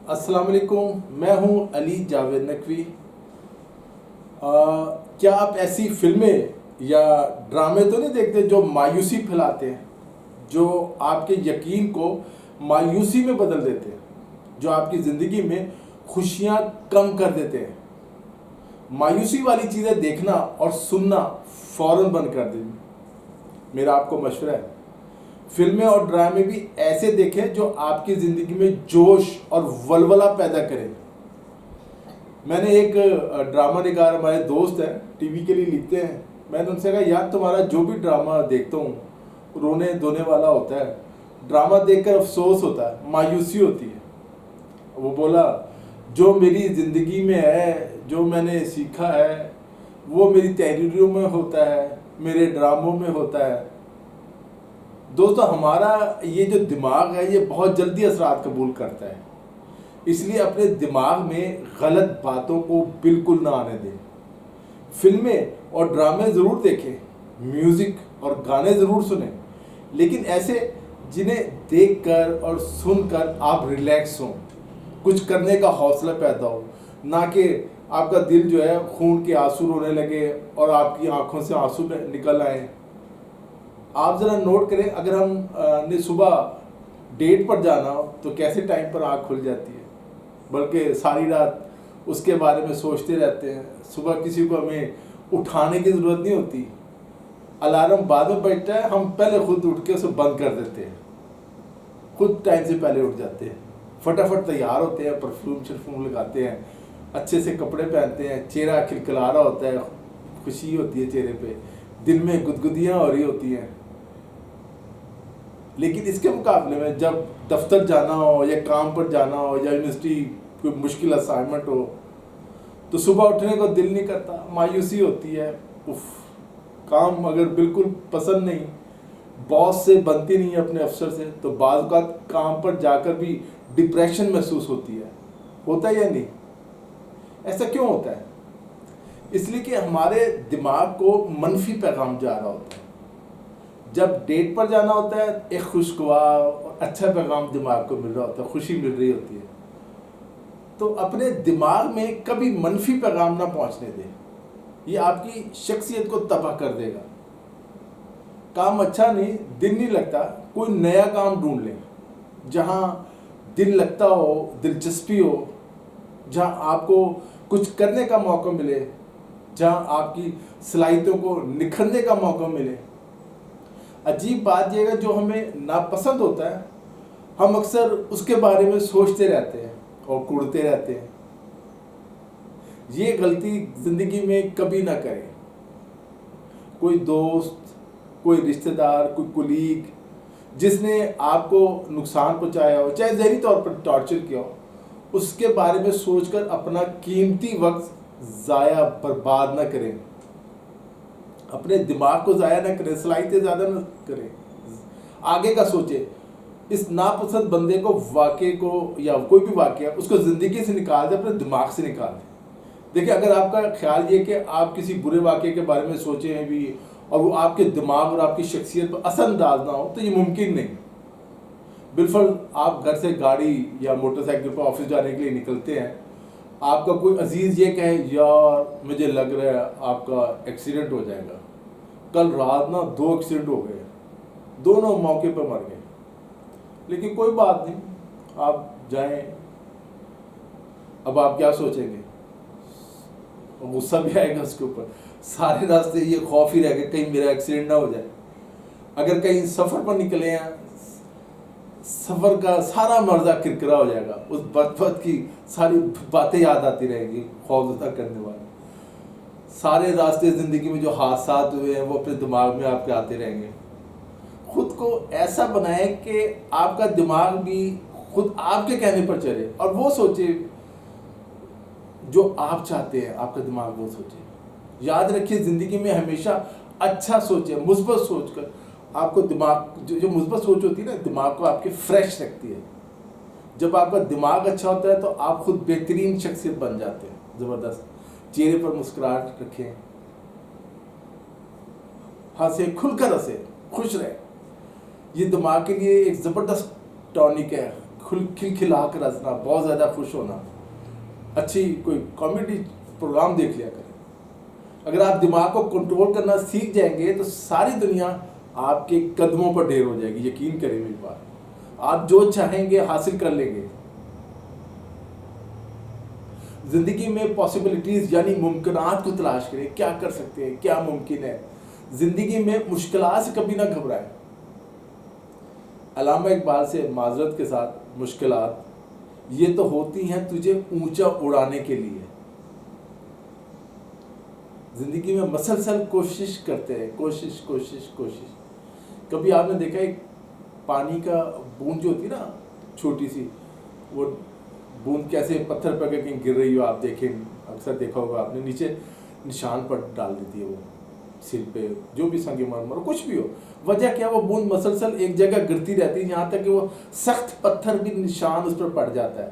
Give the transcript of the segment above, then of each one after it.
السلام علیکم، میں ہوں علی جاوید نقوی۔ کیا آپ ایسی فلمیں یا ڈرامے تو نہیں دیکھتے جو مایوسی پھیلاتے ہیں، جو آپ کے یقین کو مایوسی میں بدل دیتے ہیں، جو آپ کی زندگی میں خوشیاں کم کر دیتے ہیں؟ مایوسی والی چیزیں دیکھنا اور سننا فوراً بند کر دیں۔ میرا آپ کو مشورہ ہے، فلمیں اور ڈرامے بھی ایسے دیکھیں جو آپ کی زندگی میں جوش اور ولولہ پیدا کریں۔ میں نے ایک ڈرامہ نگار، ہمارے دوست ہیں، ٹی وی کے لیے لکھتے ہیں، میں نے ان سے کہا یار تمہارا جو بھی ڈرامہ دیکھتا ہوں رونے دھونے والا ہوتا ہے، ڈرامہ دیکھ کر افسوس ہوتا ہے، مایوسی ہوتی ہے۔ وہ بولا جو میری زندگی میں ہے، جو میں نے سیکھا ہے، وہ میری تحریروں میں ہوتا ہے، میرے ڈراموں میں ہوتا ہے۔ دوستو، ہمارا یہ جو دماغ ہے یہ بہت جلدی اثرات قبول کرتا ہے، اس لیے اپنے دماغ میں غلط باتوں کو بالکل نہ آنے دیں۔ فلمیں اور ڈرامے ضرور دیکھیں، میوزک اور گانے ضرور سنیں، لیکن ایسے جنہیں دیکھ کر اور سن کر آپ ریلیکس ہوں، کچھ کرنے کا حوصلہ پیدا ہو، نہ کہ آپ کا دل جو ہے خون کے آنسو رونے لگے اور آپ کی آنکھوں سے آنسو نکل آئیں۔ آپ ذرا نوٹ کریں، اگر ہم نے صبح ڈیٹ پر جانا ہو تو کیسے ٹائم پر آنکھ کھل جاتی ہے، بلکہ ساری رات اس کے بارے میں سوچتے رہتے ہیں۔ صبح کسی کو ہمیں اٹھانے کی ضرورت نہیں ہوتی، الارم بعد میں بجتا ہے، ہم پہلے خود اٹھ کے اسے بند کر دیتے ہیں، خود ٹائم سے پہلے اٹھ جاتے ہیں، فٹافٹ تیار ہوتے ہیں، پرفیوم شرفیوم لگاتے ہیں، اچھے سے کپڑے پہنتے ہیں، چہرہ کھلکھلا رہا ہوتا ہے، خوشی ہوتی ہے چہرے پہ، دل میں گدگدیاں ہو رہی ہوتی ہیں۔ لیکن اس کے مقابلے میں جب دفتر جانا ہو یا کام پر جانا ہو یا یونیورسٹی کوئی مشکل اسائنمنٹ ہو تو صبح اٹھنے کو دل نہیں کرتا، مایوسی ہوتی ہے، کام اگر بالکل پسند نہیں، باس سے بنتی نہیں ہے اپنے افسر سے، تو بعض اوقات کام پر جا کر بھی ڈپریشن محسوس ہوتی ہے۔ ہوتا ہے یا نہیں؟ ایسا کیوں ہوتا ہے؟ اس لیے کہ ہمارے دماغ کو منفی پیغام جا رہا ہوتا ہے۔ جب ڈیٹ پر جانا ہوتا ہے ایک خوشگوار اور اچھا پیغام دماغ کو مل رہا ہوتا ہے، خوشی مل رہی ہوتی ہے، تو اپنے دماغ میں کبھی منفی پیغام نہ پہنچنے دیں، یہ آپ کی شخصیت کو تباہ کر دے گا۔ کام اچھا نہیں، دل نہیں لگتا، کوئی نیا کام ڈھونڈ لیں جہاں دل لگتا ہو، دلچسپی ہو، جہاں آپ کو کچھ کرنے کا موقع ملے، جہاں آپ کی صلاحیتوں کو نکھرنے کا موقع ملے۔ عجیب بات یہ ہے، جو ہمیں ناپسند ہوتا ہے ہم اکثر اس کے بارے میں سوچتے رہتے ہیں اور کوڑتے رہتے ہیں۔ یہ غلطی زندگی میں کبھی نہ کریں۔ کوئی دوست، کوئی رشتہ دار، کوئی کولیگ جس نے آپ کو نقصان پہنچایا ہو، چاہے ذہنی طور پر ٹارچر کیا ہو، اس کے بارے میں سوچ کر اپنا قیمتی وقت ضائع برباد نہ کریں، اپنے دماغ کو ضائع نہ کریں، صلاحیتیں زیادہ نہ کریں، آگے کا سوچیں۔ اس ناپسند بندے کو، واقعے کو، یا کوئی بھی واقعہ اس کو زندگی سے نکال دیں، اپنے دماغ سے نکال دیں۔ دیکھیں، اگر آپ کا خیال یہ کہ آپ کسی برے واقعے کے بارے میں سوچیں ہیں بھی اور وہ آپ کے دماغ اور آپ کی شخصیت پر اثر انداز نہ ہو، تو یہ ممکن نہیں۔ بالفرض آپ گھر سے گاڑی یا موٹر سائیکل پر آفس جانے کے لیے نکلتے ہیں، آپ کا کوئی عزیز یہ کہے یار مجھے لگ رہا ہے آپ کا ایکسیڈنٹ ہو جائے گا، کل رات نا 2 ایکسیڈنٹ ہو گئے، دونوں موقع پہ مر گئے، لیکن کوئی بات نہیں، آپ جائیں۔ اب آپ کیا سوچیں گے؟ غصہ بھی آئے گا اس کے اوپر، سارے راستے یہ خوف ہی رہے گا کہیں میرا ایکسیڈنٹ نہ ہو جائے۔ اگر کہیں سفر پر نکلے ہیں، سفر کا سارا مرضہ کرکرا ہو جائے گا، اس بدبخت کی ساری باتیں یاد آتی رہیں گی، خوف زدہ کرنے والی۔ سارے راستے زندگی میں جو حادثات ہوئے ہیں وہ اپنے دماغ میں آپ کے آتے رہیں گے۔ خود کو ایسا بنائیں کہ آپ کا دماغ بھی خود آپ کے کہنے پر چلے اور وہ سوچے جو آپ چاہتے ہیں، آپ کا دماغ وہ سوچے۔ یاد رکھیے، زندگی میں ہمیشہ اچھا سوچیں، مثبت سوچ کر آپ کو دماغ جو مثبت سوچ ہوتی ہے نا، دماغ کو آپ کے فریش رکھتی ہے۔ جب آپ کا دماغ اچھا ہوتا ہے تو آپ خود بہترین شخصیت بن جاتے ہیں، زبردست۔ چہرے پر مسکراہٹ رکھیں، ہنسیں، کھل کر ہنسیں، خوش رہیں۔ یہ دماغ کے لیے ایک زبردست ٹونک ہے، کھلکھلا کر ہنسنا، بہت زیادہ خوش ہونا، اچھی کوئی کامیڈی پروگرام دیکھ لیا کریں. اگر آپ دماغ کو کنٹرول کرنا سیکھ جائیں گے تو ساری دنیا آپ کے قدموں پر ڈھیر ہو جائے گی. یقین کریں میری بات، آپ جو چاہیں گے حاصل کر لیں گے. زندگی میں پاسبلٹیز یعنی ممکنات کو تلاش کریں. کیا کر سکتے ہیں، کیا ممکن ہے. زندگی میں مشکلات سے کبھی نہ گھبرائیں. علامہ اقبال سے معذرت کے ساتھ، مشکلات یہ تو ہوتی ہیں تجھے اونچا اڑانے کے لیے. زندگی میں مسلسل کوشش کرتے ہیں، کوشش کوشش کوشش. کبھی آپ نے دیکھا ایک پانی کا بوند جو ہوتی ہے نا چھوٹی سی، وہ بوند کیسے پتھر پہ کہیں گر رہی ہو، آپ دیکھیں اکثر دیکھا ہوگا آپ نے، نیچے نشان پر ڈال دیتی ہے وہ سر پہ، جو بھی سنگ مرمر ہو کچھ بھی ہو. وجہ کیا، وہ بوند مسلسل ایک جگہ گرتی رہتی ہے یہاں تک کہ وہ سخت پتھر بھی نشان اس پر پڑ جاتا ہے.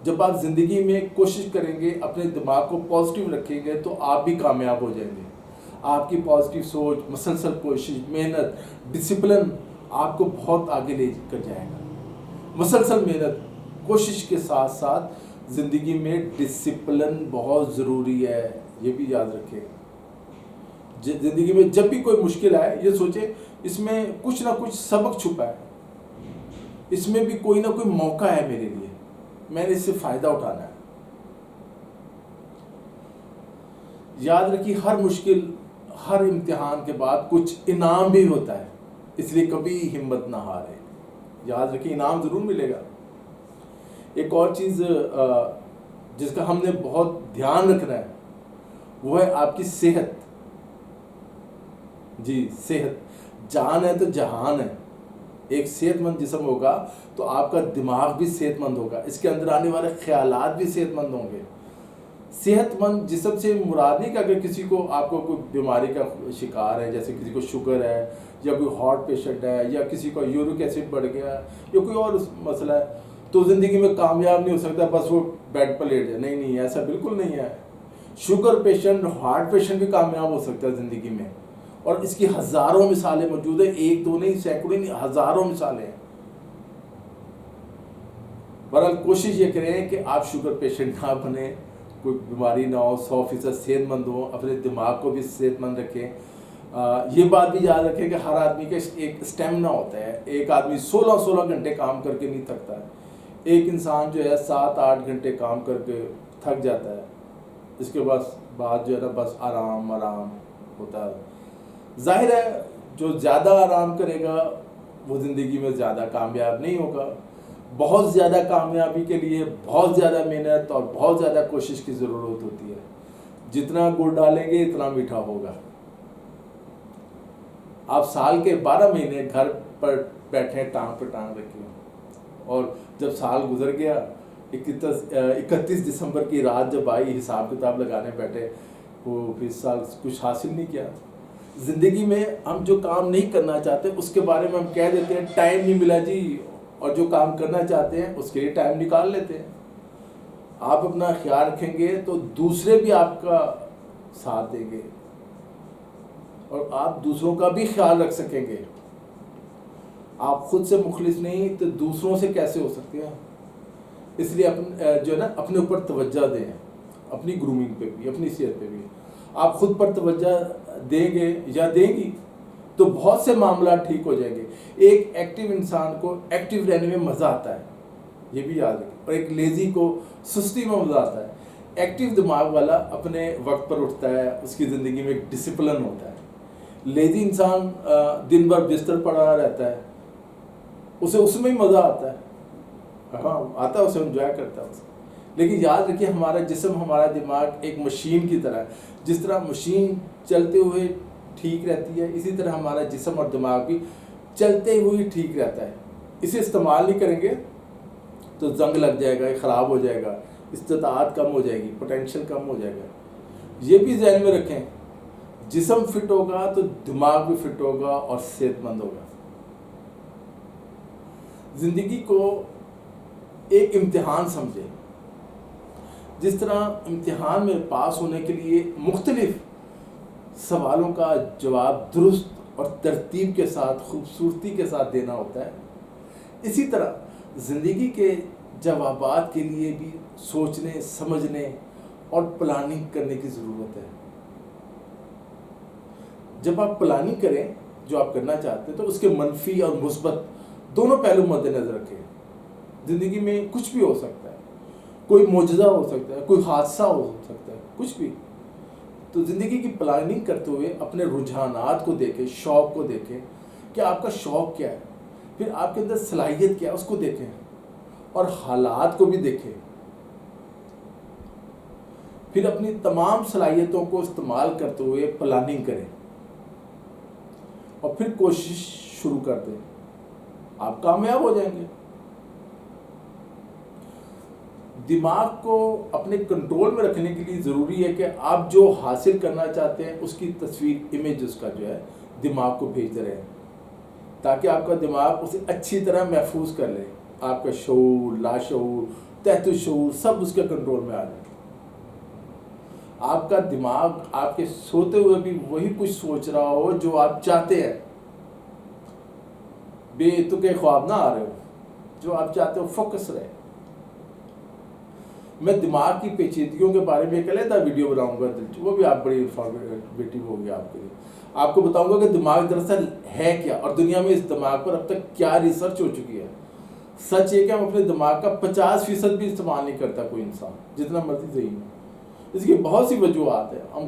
جب آپ زندگی میں کوشش کریں گے، اپنے دماغ کو پازیٹیو رکھیں گے تو آپ بھی کامیاب ہو جائیں گے. آپ کی پازیٹیو سوچ، مسلسل کوشش، محنت، ڈسپلن آپ کو بہت آگے لے کر جائے گا. مسلسل محنت، کوشش کے ساتھ ساتھ زندگی میں ڈسپلن بہت ضروری ہے. یہ بھی یاد رکھیں. زندگی میں جب بھی کوئی مشکل آئے یہ سوچیں اس میں کچھ نہ کچھ سبق چھپا ہے، اس میں بھی کوئی نہ کوئی موقع ہے میرے لیے، میں نے اس سے فائدہ اٹھانا ہے. یاد رکھیے ہر مشکل، ہر امتحان کے بعد کچھ انعام بھی ہوتا ہے، اس لیے کبھی ہمت نہ ہارے. یاد رکھیے انعام ضرور ملے گا. ایک اور چیز جس کا ہم نے بہت دھیان رکھنا ہے وہ ہے آپ کی صحت. جی صحت جان ہے تو جہان ہے. ایک صحت مند جسم ہوگا تو آپ کا دماغ بھی صحت مند ہوگا، اس کے اندر آنے والے خیالات بھی صحت مند ہوں گے. صحت مند جسم سے مراد نہیں کہ اگر کسی کو، آپ کو کوئی بیماری کا شکار ہے، جیسے کسی کو شوگر ہے یا کوئی ہارٹ پیشنٹ ہے یا کسی کو یورک ایسڈ بڑھ گیا یا کوئی اور مسئلہ ہے تو زندگی میں کامیاب نہیں ہو سکتا، بس وہ بیڈ پر لیٹ جائے. نہیں نہیں، ایسا بالکل نہیں ہے. شوگر پیشنٹ، ہارٹ پیشنٹ بھی کامیاب ہو سکتا ہے زندگی میں، اور اس کی ہزاروں مثالیں موجود ہیں. ایک دو نہیں، سینکڑوں نہیں، ہزاروں مثالیں ہیں. بہرحال کوشش یہ کریں کہ آپ شوگر پیشنٹ نہ بنیں، کوئی بیماری نہ ہو، 100% صحت مند ہو، اپنے دماغ کو بھی صحت مند رکھیں. یہ بات بھی یاد رکھیں کہ ہر آدمی کا ایک اسٹیمنا ہوتا ہے. ایک آدمی 16 گھنٹے کام کر کے نہیں تھکتا ہے. ایک انسان جو ہے 7-8 گھنٹے کام کر کے تھک جاتا ہے، اس کے بعد جو ہے نا بس آرام ہوتا ہے. ظاہر ہے جو زیادہ آرام کرے گا وہ زندگی میں زیادہ کامیاب نہیں ہوگا. بہت زیادہ کامیابی کے لیے بہت زیادہ محنت اور بہت زیادہ کوشش کی ضرورت ہوتی ہے. جتنا گڑ ڈالیں گے اتنا میٹھا ہوگا. آپ سال کے 12 مہینے گھر پر بیٹھے ٹانگ پہ ٹانگ رکھے، اور جب سال گزر گیا 31 دسمبر کی رات جب آئی، حساب کتاب لگانے بیٹھے، وہ اس سال کچھ حاصل نہیں کیا. زندگی میں ہم جو کام نہیں کرنا چاہتے اس کے بارے میں ہم کہہ دیتے ہیں ٹائم نہیں ملا جی، اور جو کام کرنا چاہتے ہیں اس کے لیے ٹائم نکال لیتے ہیں. آپ اپنا خیال رکھیں گے تو دوسرے بھی آپ کا ساتھ دیں گے اور آپ دوسروں کا بھی خیال رکھ سکیں گے. آپ خود سے مخلص نہیں تو دوسروں سے کیسے ہو سکتے ہیں؟ اس لیے جو ہے نا اپنے اوپر توجہ دیں، اپنی گرومنگ پہ بھی، اپنی صحت پہ بھی. آپ خود پر توجہ دیں گے یا دیں گی تو بہت سے معاملات ٹھیک ہو جائیں گے. ایک ایکٹیو انسان کو ایکٹیو رہنے میں مزہ آتا ہے، یہ بھی یاد رکھیں، اور ایک لیزی کو سستی میں مزہ آتا ہے. ایکٹیو دماغ والا اپنے وقت پر اٹھتا ہے، اس کی زندگی میں ایک ڈسپلن ہوتا ہے. لیزی انسان دن بھر بستر پڑا رہتا ہے، اسے اس میں ہی مزہ آتا ہے، ہاں آتا ہے، اسے انجوائے کرتا ہے. لیکن یاد رکھیے ہمارا جسم، ہمارا دماغ ایک مشین کی طرح ہے. جس طرح مشین چلتے ہوئے ٹھیک رہتی ہے، اسی طرح ہمارا جسم اور دماغ بھی چلتے ہوئے ٹھیک رہتا ہے. اسے استعمال نہیں کریں گے تو زنگ لگ جائے گا، خراب ہو جائے گا، استطاعت کم ہو جائے گی، پوٹینشیل کم ہو جائے گا. یہ بھی ذہن میں رکھیں، جسم فٹ ہوگا تو دماغ بھی فٹ ہوگا اور صحت مند ہوگا. زندگی کو ایک امتحان سمجھیں. جس طرح امتحان میں پاس ہونے کے لیے مختلف سوالوں کا جواب درست اور ترتیب کے ساتھ، خوبصورتی کے ساتھ دینا ہوتا ہے، اسی طرح زندگی کے جوابات کے لیے بھی سوچنے سمجھنے اور پلاننگ کرنے کی ضرورت ہے. جب آپ پلاننگ کریں جو آپ کرنا چاہتے ہیں تو اس کے منفی اور مثبت دونوں پہلو مد نظر رکھیں. زندگی میں کچھ بھی ہو سکتا ہے, کوئی معجزہ ہو سکتا ہے, کوئی حادثہ ہو سکتا ہے, کچھ بھی. تو زندگی کی پلاننگ کرتے ہوئے اپنے رجحانات کو دیکھیں, شوق کو دیکھیں کہ آپ کا شوق کیا ہے, پھر آپ کے اندر صلاحیت کیا ہے اس کو دیکھیں, اور حالات کو بھی دیکھیں. پھر اپنی تمام صلاحیتوں کو استعمال کرتے ہوئے پلاننگ کریں اور پھر کوشش شروع کر دیں, آپ کامیاب ہو جائیں گے. دماغ کو اپنے کنٹرول میں رکھنے کے لیے ضروری ہے کہ آپ جو حاصل کرنا چاہتے ہیں اس کی تصویر, امیج اس کا جو ہے دماغ کو بھیجتے رہیں, تاکہ آپ کا دماغ اسے اچھی طرح محفوظ کر لے. آپ کا شعور, لاشعور, تحت الشعور سب اس کے کنٹرول میں آ جائے. آپ کا دماغ آپ کے سوتے ہوئے بھی وہی کچھ سوچ رہا ہو جو آپ چاہتے ہیں, بے تکے خواب نہ آ رہے ہو, جو آپ چاہتے ہو فوکس رہے. میں دماغ کی پیچیدگیوں کے بارے میں ایک علیحدہ ویڈیو بناؤں گا, وہ بھی آپ بڑی انفارمیٹیو ہوگی آپ کے لیے. آپ کو بتاؤں گا کہ دماغ دراصل ہے کیا, اور دنیا میں اس دماغ پر اب تک کیا ریسرچ ہو چکی ہے. سچ یہ کہ ہم اپنے دماغ کا 50% بھی استعمال نہیں کرتا کوئی انسان, جتنا مرضی صحیح ہے. اس کی بہت سی وجوہات ہیں. ہم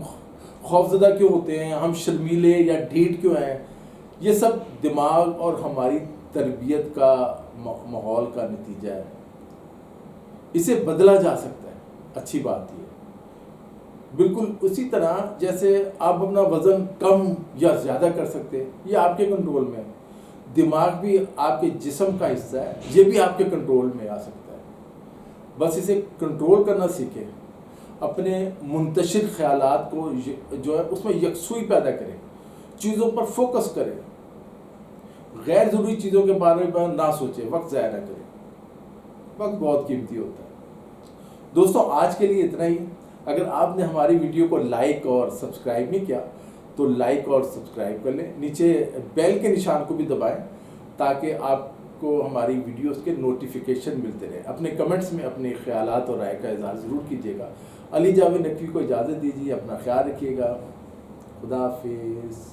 خوفزدہ کیوں ہوتے ہیں, ہم شرمیلے یا ڈھیٹ کیوں ہیں, یہ سب دماغ اور ہماری تربیت کا ماحول کا نتیجہ ہے. اسے بدلا جا سکتا ہے, اچھی بات یہ. بالکل اسی طرح جیسے آپ اپنا وزن کم یا زیادہ کر سکتے ہیں, یہ آپ کے کنٹرول میں ہے. دماغ بھی آپ کے جسم کا حصہ ہے, یہ بھی آپ کے کنٹرول میں آ سکتا ہے. بس اسے کنٹرول کرنا سیکھیں. اپنے منتشر خیالات کو جو ہے اس میں یکسوئی پیدا کریں, چیزوں پر فوکس کریں, غیر ضروری چیزوں کے بارے میں نہ سوچیں, وقت ضائع نہ کریں. وقت بہت قیمتی ہوتا ہے. دوستوں آج کے لیے اتنا ہی. اگر آپ نے ہماری ویڈیو کو لائک اور سبسکرائب نہیں کیا تو لائک اور سبسکرائب کر لیں. نیچے بیل کے نشان کو بھی دبائیں تاکہ آپ کو ہماری ویڈیوز کے نوٹیفیکیشن ملتے رہے. اپنے کمنٹس میں اپنے خیالات اور رائے کا اظہار ضرور کیجیے گا. علی جاوید نقوی کو اجازت دیجیے. اپنا خیال رکھیے گا. خدا حافظ.